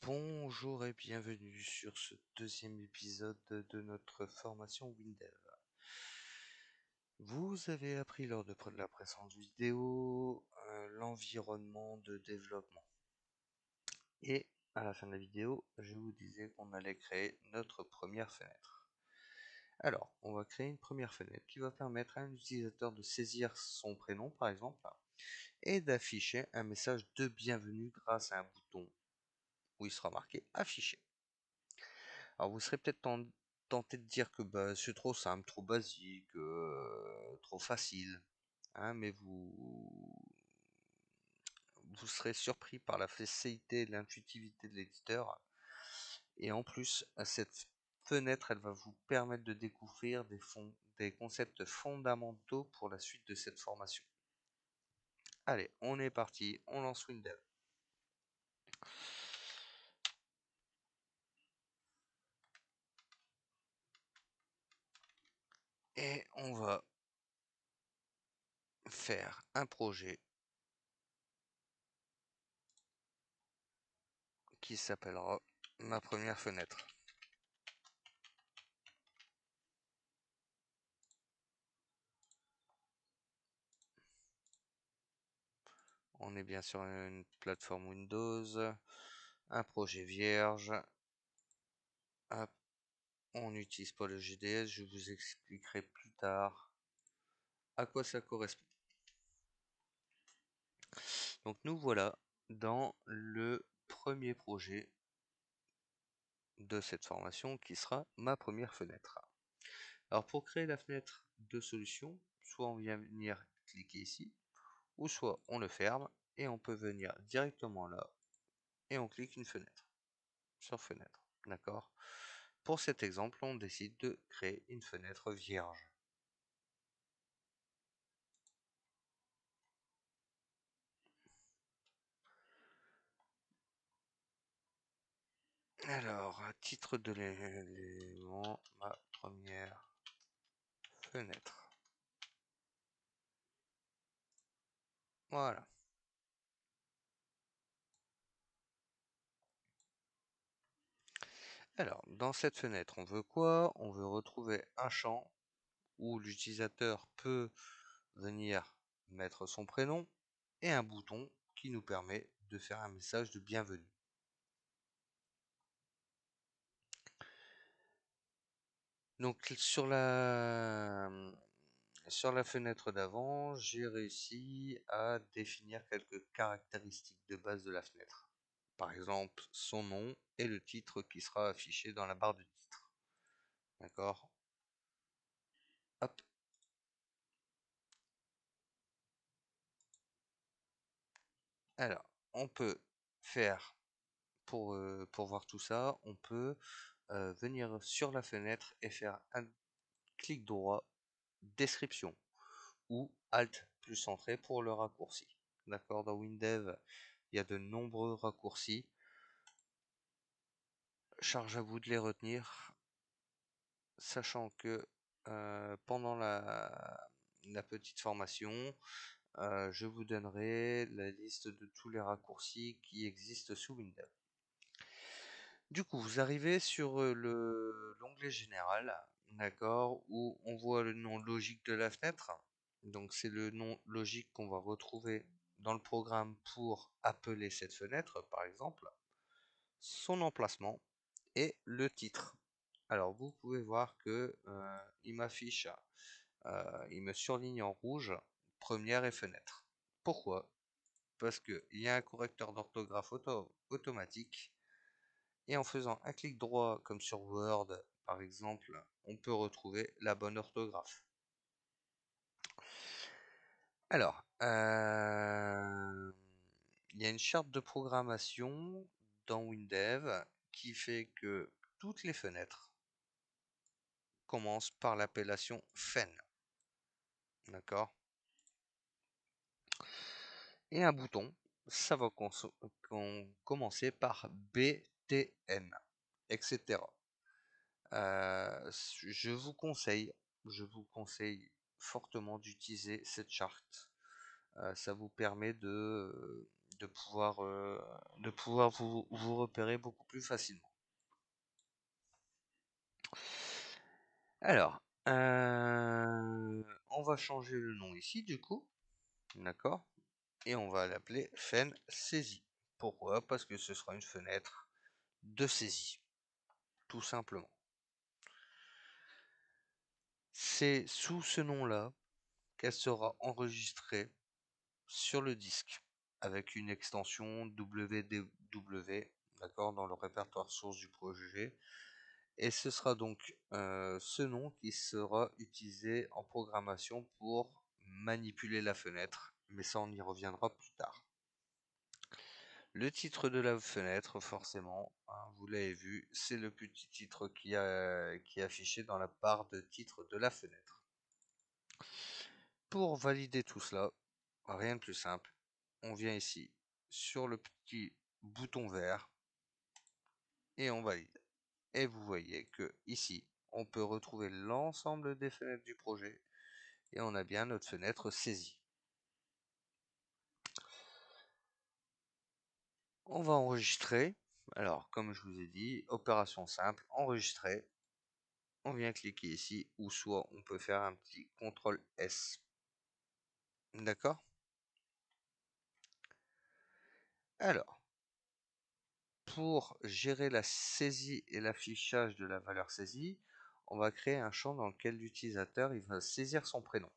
Bonjour et bienvenue sur ce deuxième épisode de notre formation Windev. Vous avez appris lors de la précédente vidéo l'environnement de développement. Et à la fin de la vidéo, je vous disais qu'on allait créer notre première fenêtre. Alors, on va créer une première fenêtre qui va permettre à un utilisateur de saisir son prénom par exemple et d'afficher un message de bienvenue grâce à un bouton où il sera marqué afficher. Alors vous serez peut-être tenté de dire que bah, c'est trop simple, trop basique, trop facile, hein, mais vous serez surpris par la facilité et l'intuitivité de l'éditeur. Et en plus, cette fenêtre, elle va vous permettre de découvrir des concepts fondamentaux pour la suite de cette formation. Allez, on est parti, on lance Windev. Et on va faire un projet qui s'appellera ma première fenêtre. On est bien sur une plateforme Windows, un projet vierge. Hop, on n'utilise pas le GDS, je vous expliquerai plus tard à quoi ça correspond. Donc nous voilà dans le premier projet de cette formation qui sera ma première fenêtre. Alors pour créer la fenêtre de solution, soit on vient venir cliquer ici, ou soit on le ferme et on peut venir directement là et on clique une fenêtre sur fenêtre. D'accord? Pour cet exemple, on décide de créer une fenêtre vierge. Alors, à titre de l'élément, ma première fenêtre. Voilà. Alors, dans cette fenêtre, on veut quoi? On veut retrouver un champ où l'utilisateur peut venir mettre son prénom et un bouton qui nous permet de faire un message de bienvenue. Donc sur la fenêtre d'avant, j'ai réussi à définir quelques caractéristiques de base de la fenêtre. Par exemple, son nom et le titre qui sera affiché dans la barre de titre. D'accord? Hop. Alors, on peut faire, pour voir tout ça, on peut venir sur la fenêtre et faire un clic droit, description, ou Alt plus entrée pour le raccourci. D'accord? Dans Windev, il y a de nombreux raccourcis. Charge à vous de les retenir, sachant que pendant la petite formation, je vous donnerai la liste de tous les raccourcis qui existent sous Windows. Du coup, vous arrivez sur l'onglet général, d'accord, où on voit le nom logique de la fenêtre. Donc c'est le nom logique qu'on va retrouver dans le programme pour appeler cette fenêtre, par exemple, son emplacement et le titre. Alors vous pouvez voir que il m'affiche, il me surligne en rouge première et fenêtre. Pourquoi? Parce qu'il y a un correcteur d'orthographe automatique et en faisant un clic droit comme sur Word par exemple, on peut retrouver la bonne orthographe. Alors, il y a une charte de programmation dans Windev qui fait que toutes les fenêtres commencent par l'appellation fen. D'accord? Et un bouton, ça va commencer par BTN, etc. Je vous conseille, je vous conseille fortement d'utiliser cette charte. Ça vous permet de de pouvoir vous repérer beaucoup plus facilement. Alors, on va changer le nom ici du coup, d'accord? Et on va l'appeler fen saisie. Pourquoi? Parce que ce sera une fenêtre de saisie, tout simplement. C'est sous ce nom-là qu'elle sera enregistrée sur le disque avec une extension wdw, d'accord, dans le répertoire source du projet. Et ce sera donc ce nom qui sera utilisé en programmation pour manipuler la fenêtre, mais ça on y reviendra plus tard. Le titre de la fenêtre, forcément, hein, vous l'avez vu, c'est le petit titre qui est affiché dans la barre de titre de la fenêtre. Pour valider tout cela, rien de plus simple, on vient ici sur le petit bouton vert et on valide. Et vous voyez que ici, on peut retrouver l'ensemble des fenêtres du projet et on a bien notre fenêtre saisie. On va enregistrer. Alors, comme je vous ai dit, opération simple, enregistrer. On vient cliquer ici ou soit on peut faire un petit CTRL S. D'accord? Alors, pour gérer la saisie et l'affichage de la valeur saisie, on va créer un champ dans lequel l'utilisateur il va saisir son prénom.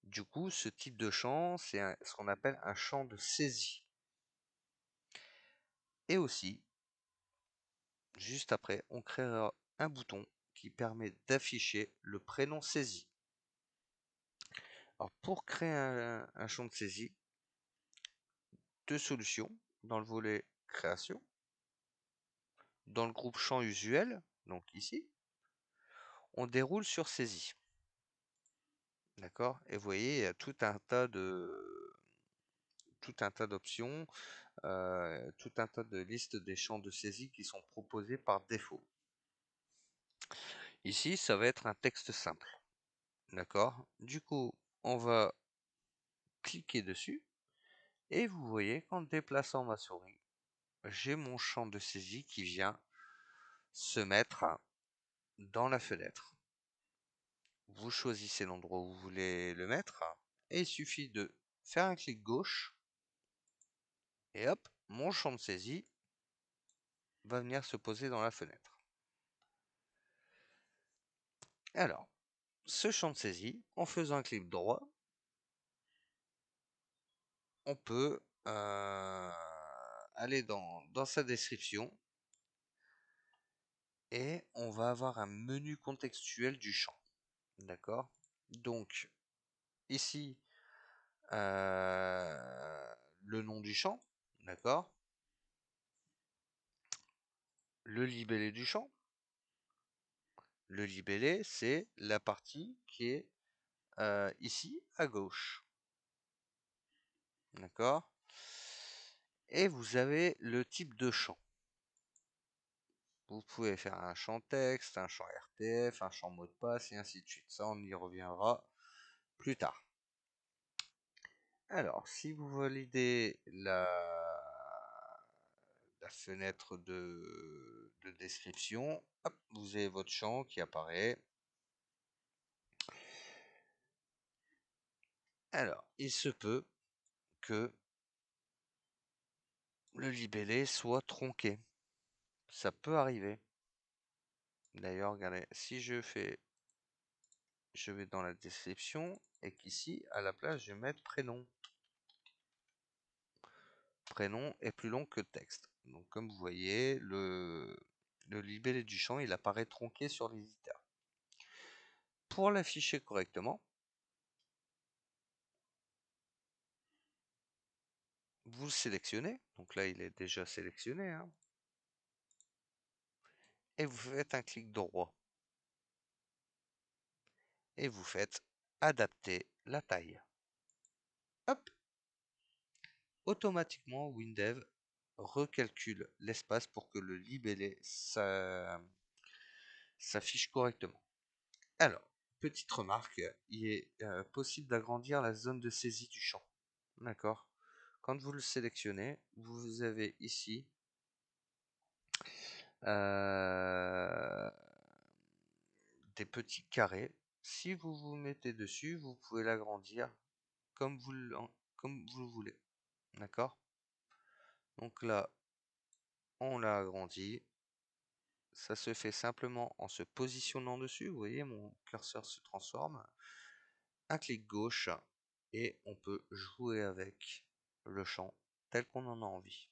Du coup, ce type de champ, c'est ce qu'on appelle un champ de saisie. Et aussi, juste après, on créera un bouton qui permet d'afficher le prénom saisi. Alors, pour créer un champ de saisie, deux solutions dans le volet création. Dans le groupe champ usuel, donc ici, on déroule sur saisie. D'accord? Et vous voyez, il y a tout un tas d'options, tout un tas de listes des champs de saisie qui sont proposés par défaut. Ici, ça va être un texte simple. D'accord? Du coup, on va cliquer dessus et vous voyez qu'en déplaçant ma souris, j'ai mon champ de saisie qui vient se mettre dans la fenêtre. Vous choisissez l'endroit où vous voulez le mettre et il suffit de faire un clic gauche et hop, mon champ de saisie va venir se poser dans la fenêtre. Alors, ce champ de saisie, en faisant un clic droit, on peut aller dans sa description et on va avoir un menu contextuel du champ. D'accord? Donc, ici, le nom du champ, d'accord? Le libellé du champ. Le libellé, c'est la partie qui est ici à gauche. D'accord? Et vous avez le type de champ. Vous pouvez faire un champ texte, un champ RTF, un champ mot de passe et ainsi de suite. Ça, on y reviendra plus tard. Alors, si vous validez la fenêtre de description, hop, vous avez votre champ qui apparaît. Alors, il se peut que le libellé soit tronqué. Ça peut arriver. D'ailleurs, regardez, si je vais dans la description et qu'ici, à la place, je vais mettre prénom. Prénom est plus long que texte. Donc, comme vous voyez, le libellé du champ, il apparaît tronqué sur l'éditeur. Pour l'afficher correctement, vous le sélectionnez. Donc là, il est déjà sélectionné, hein. Et vous faites un clic droit. Et vous faites adapter la taille. Hop! Automatiquement, Windev recalcule l'espace pour que le libellé s'affiche correctement. Alors, petite remarque, il est possible d'agrandir la zone de saisie du champ. D'accord? quand vous le sélectionnez, vous avez ici des petits carrés. Si vous vous mettez dessus, vous pouvez l'agrandir comme comme vous le voulez. D'accord? Donc là, on l'a agrandi. Ça se fait simplement en se positionnant dessus. Vous voyez, mon curseur se transforme. Un clic gauche et on peut jouer avec le champ tel qu'on en a envie.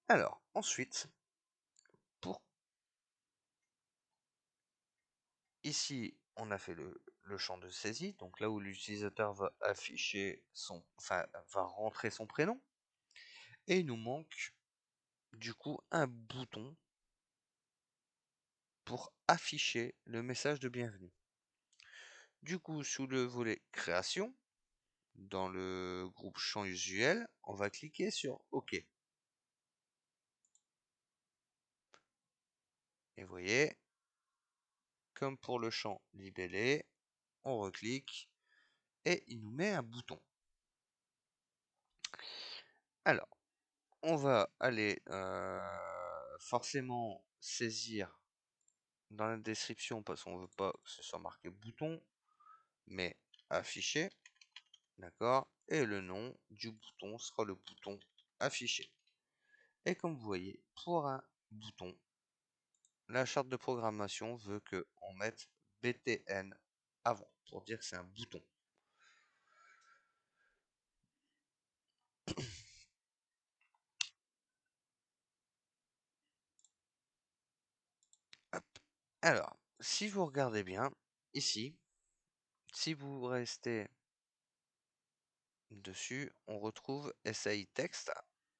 Alors, ensuite, pour ici, on a fait le champ de saisie, donc là où l'utilisateur va afficher va rentrer son prénom. Et il nous manque du coup un bouton pour afficher le message de bienvenue. Du coup, sous le volet création, dans le groupe champ usuel, on va cliquer sur OK. Et vous voyez, comme pour le champ libellé, on reclique et il nous met un bouton. Alors, on va aller forcément saisir dans la description parce qu'on veut pas que ce soit marqué bouton, mais affiché, d'accord, et le nom du bouton sera le bouton affiché. Et comme vous voyez, pour un bouton, la charte de programmation veut qu'on mette btn avant pour dire que c'est un bouton. Hop. Alors, si vous regardez bien ici, si vous restez dessus, on retrouve SAI Text.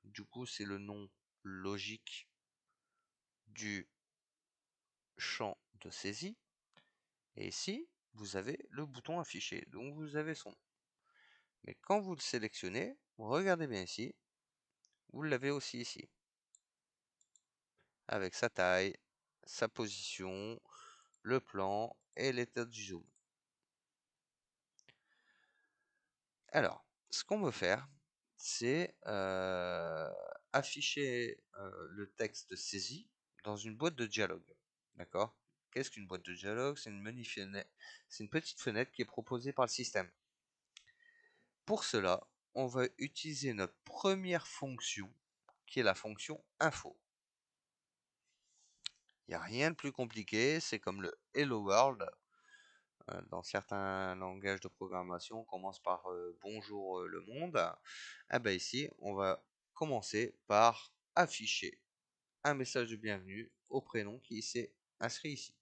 Du coup, c'est le nom logique du champ de saisie. Et ici, vous avez le bouton affiché. Donc, vous avez son nom. Mais quand vous le sélectionnez, regardez bien ici, vous l'avez aussi ici. Avec sa taille, sa position, le plan et l'état du zoom. Alors, ce qu'on veut faire, c'est afficher le texte saisi dans une boîte de dialogue. D'accord? Qu'est-ce qu'une boîte de dialogue? C'est une petite fenêtre qui est proposée par le système. Pour cela, on va utiliser notre première fonction, qui est la fonction info. Il n'y a rien de plus compliqué, c'est comme le Hello World. Dans certains langages de programmation, on commence par bonjour le monde. Ah ben ici, on va commencer par afficher un message de bienvenue au prénom qui s'est inscrit ici.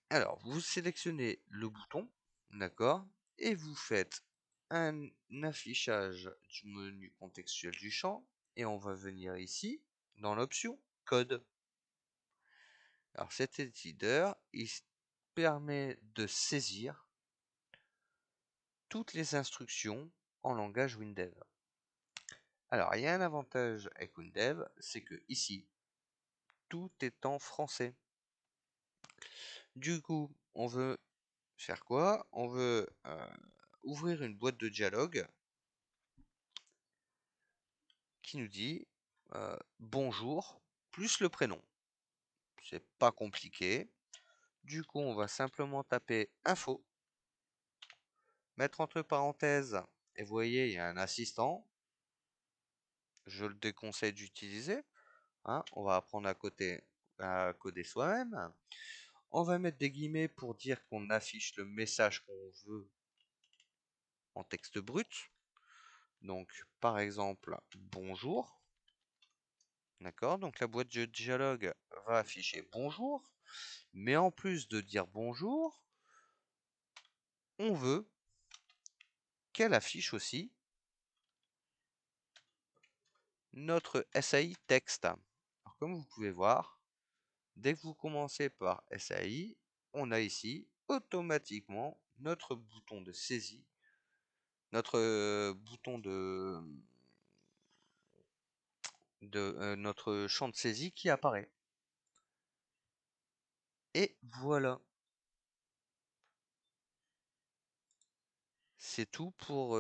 Alors, vous sélectionnez le bouton, d'accord, et vous faites un affichage du menu contextuel du champ, et on va venir ici dans l'option code. Alors cet éditeur, il permet de saisir toutes les instructions en langage WinDev. Alors il y a un avantage avec WinDev, c'est que ici, tout est en français. Du coup, on veut faire quoi? On veut ouvrir une boîte de dialogue qui nous dit bonjour plus le prénom. C'est pas compliqué. Du coup, on va simplement taper info, mettre entre parenthèses, et vous voyez, il y a un assistant. Je le déconseille d'utiliser. Hein, on va apprendre à coder soi-même. On va mettre des guillemets pour dire qu'on affiche le message qu'on veut en texte brut. Donc, par exemple, bonjour. D'accord, donc la boîte de dialogue va afficher bonjour. Mais en plus de dire bonjour, on veut qu'elle affiche aussi notre SAI texte. Alors, comme vous pouvez voir, dès que vous commencez par SAI, on a ici automatiquement notre bouton de saisie, notre bouton de notre champ de saisie qui apparaît. Et voilà. C'est tout pour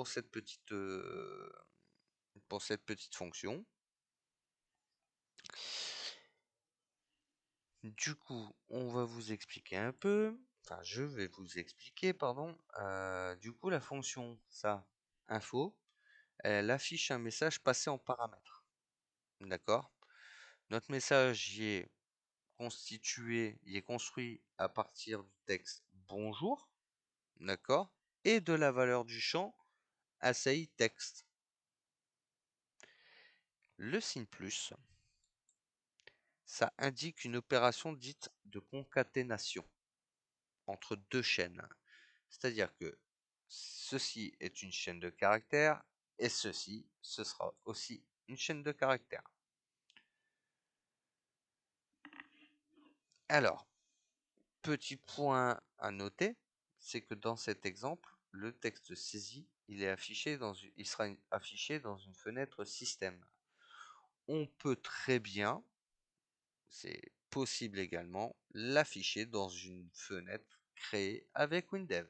cette petite fonction. Du coup, on va vous expliquer un peu. Enfin, je vais vous expliquer, pardon. Du coup, la fonction ça, info, elle affiche un message passé en paramètre. D'accord? Notre message y est constitué, il est construit à partir du texte bonjour. D'accord? Et de la valeur du champ ACI texte. Le signe plus, ça indique une opération dite de concaténation entre deux chaînes. C'est-à-dire que ceci est une chaîne de caractères et ceci, ce sera aussi une chaîne de caractères. Alors, petit point à noter, c'est que dans cet exemple, le texte saisi, il sera affiché dans une fenêtre système. On peut très bien, c'est possible également, l'afficher dans une fenêtre créée avec WinDev.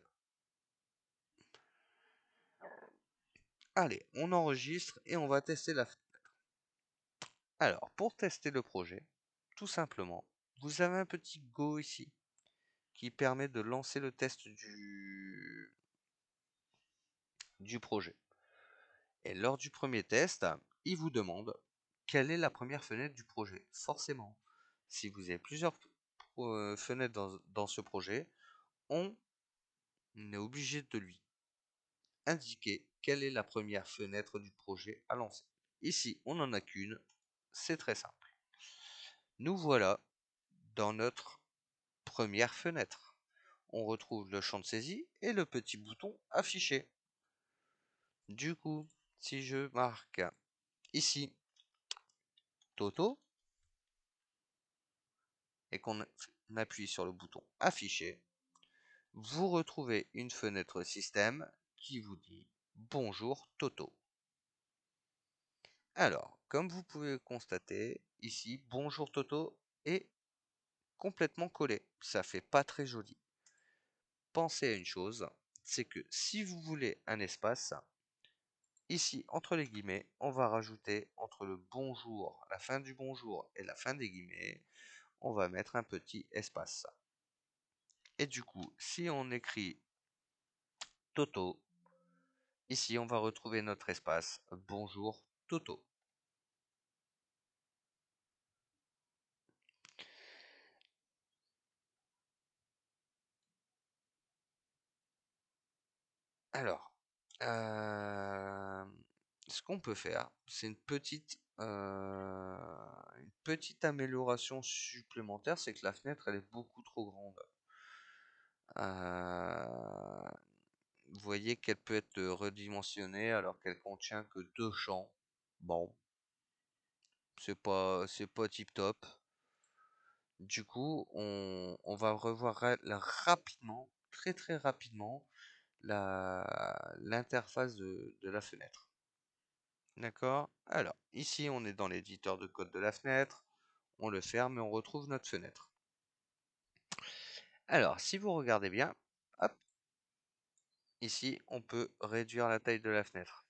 Allez, on enregistre et on va tester la fenêtre. Alors, pour tester le projet, tout simplement, vous avez un petit Go ici qui permet de lancer le test du projet. Et lors du premier test, il vous demande quelle est la première fenêtre du projet. Forcément, si vous avez plusieurs fenêtres dans ce projet, on est obligé de lui indiquer quelle est la première fenêtre du projet à lancer. Ici, on n'en a qu'une, c'est très simple. Nous voilà dans notre première fenêtre. On retrouve le champ de saisie et le petit bouton affiché. Du coup, si je marque ici Toto et qu'on appuie sur le bouton afficher, vous retrouvez une fenêtre système qui vous dit bonjour Toto. Alors, comme vous pouvez le constater, ici bonjour Toto est complètement collé. Ça fait pas très joli. Pensez à une chose, c'est que si vous voulez un espace, ici entre les guillemets, on va rajouter entre le bonjour, la fin du bonjour et la fin des guillemets, on va mettre un petit espace. Et du coup, si on écrit Toto, ici on va retrouver notre espace bonjour Toto. Alors, ce qu'on peut faire, c'est une petite amélioration supplémentaire, c'est que la fenêtre elle est beaucoup trop grande. Euh, Vous voyez qu'elle peut être redimensionnée alors qu'elle contient que deux champs. Bon, c'est pas tip top. Du coup, on va revoir rapidement, très très rapidement, l'interface de la fenêtre. D'accord? Alors, ici, on est dans l'éditeur de code de la fenêtre. On le ferme et on retrouve notre fenêtre. Alors, si vous regardez bien, hop, ici, on peut réduire la taille de la fenêtre.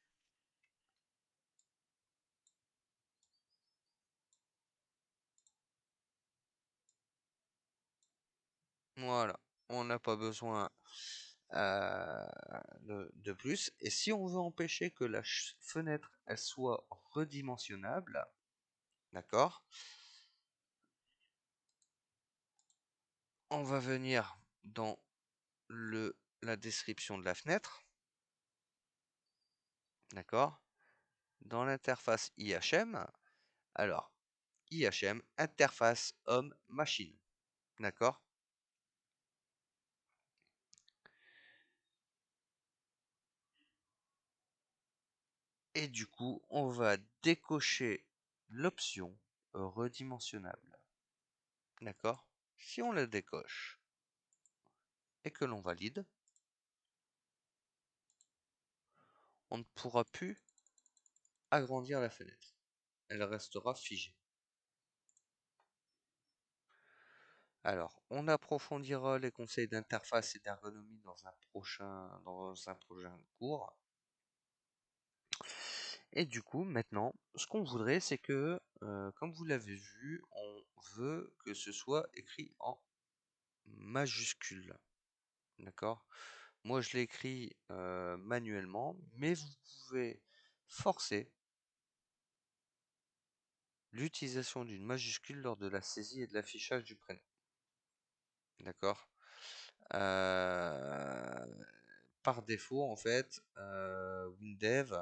Voilà, on n'a pas besoin de plus. Et si on veut empêcher que la fenêtre elle soit redimensionnable, d'accord, on va venir dans la description de la fenêtre, d'accord, dans l'interface IHM. Alors, IHM, interface homme-machine, d'accord. Et du coup, on va décocher l'option redimensionnable, d'accord. Si on la décoche et que l'on valide, on ne pourra plus agrandir la fenêtre. Elle restera figée. Alors, on approfondira les conseils d'interface et d'ergonomie dans un prochain cours. Et du coup, maintenant, ce qu'on voudrait, c'est que, comme vous l'avez vu, on veut que ce soit écrit en majuscule. D'accord? Moi, je l'écris manuellement, mais vous pouvez forcer l'utilisation d'une majuscule lors de la saisie et de l'affichage du prénom. D'accord? Par défaut, en fait, WinDev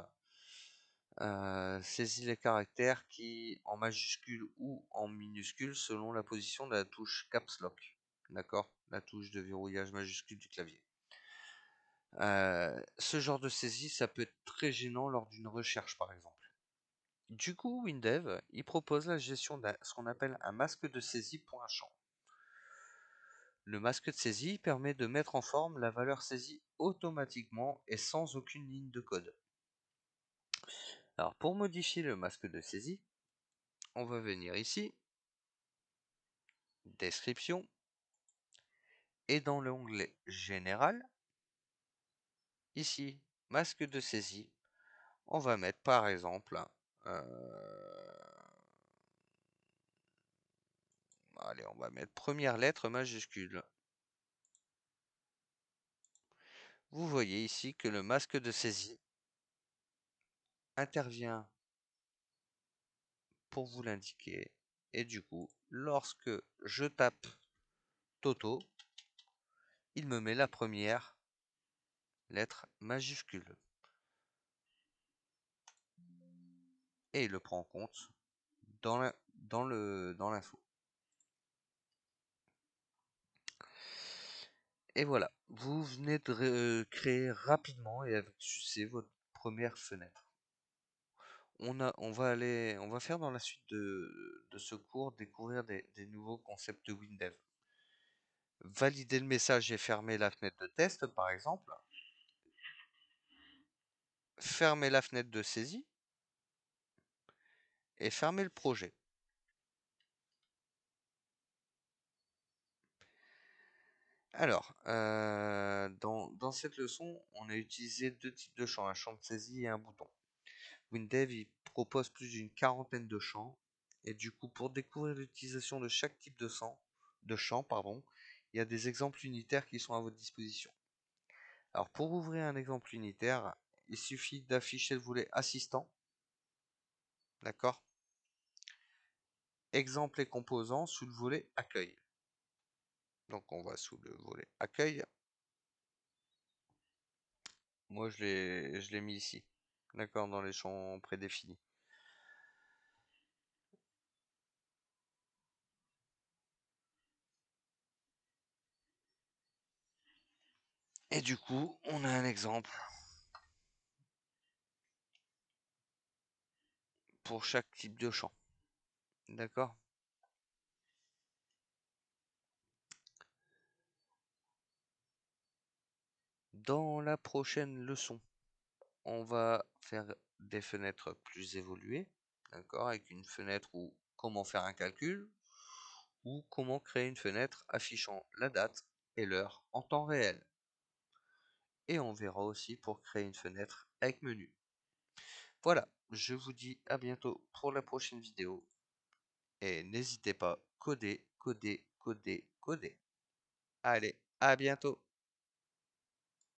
saisit les caractères qui, en majuscule ou en minuscule, selon la position de la touche Caps Lock. D'accord? La touche de verrouillage majuscule du clavier. Ce genre de saisie, ça peut être très gênant lors d'une recherche, par exemple. Du coup, WinDev, il propose la gestion de ce qu'on appelle un masque de saisie pour un champ. Le masque de saisie permet de mettre en forme la valeur saisie automatiquement et sans aucune ligne de code. Alors, pour modifier le masque de saisie, on va venir ici, description, et dans l'onglet général, ici, masque de saisie, on va mettre par exemple, allez, on va mettre première lettre majuscule. Vous voyez ici que le masque de saisie intervient pour vous l'indiquer. Et du coup, lorsque je tape Toto, il me met la première lettre majuscule. Et il le prend en compte dans l'info. Et voilà, vous venez de créer rapidement et avec succès votre première fenêtre. On va faire dans la suite de ce cours découvrir des nouveaux concepts de WinDev. Valider le message et fermer la fenêtre de test, par exemple. Fermer la fenêtre de saisie et fermer le projet. Alors, dans cette leçon, on a utilisé deux types de champs, un champ de saisie et un bouton. WinDev il propose plus d'une quarantaine de champs, et du coup, pour découvrir l'utilisation de chaque type de champ, pardon, il y a des exemples unitaires qui sont à votre disposition. Alors, pour ouvrir un exemple unitaire, il suffit d'afficher le volet assistant, d'accord? Exemple et composants sous le volet accueil. Donc, on va sous le volet accueil. Moi, je l'ai mis ici, d'accord, dans les champs prédéfinis. Et du coup, on a un exemple pour chaque type de champ. D'accord? Dans la prochaine leçon, on va faire des fenêtres plus évoluées. D'accord? Avec une fenêtre où comment faire un calcul ou comment créer une fenêtre affichant la date et l'heure en temps réel. Et on verra aussi pour créer une fenêtre avec menu. Voilà, je vous dis à bientôt pour la prochaine vidéo. Et n'hésitez pas, coder, coder, coder, coder. Allez, à bientôt.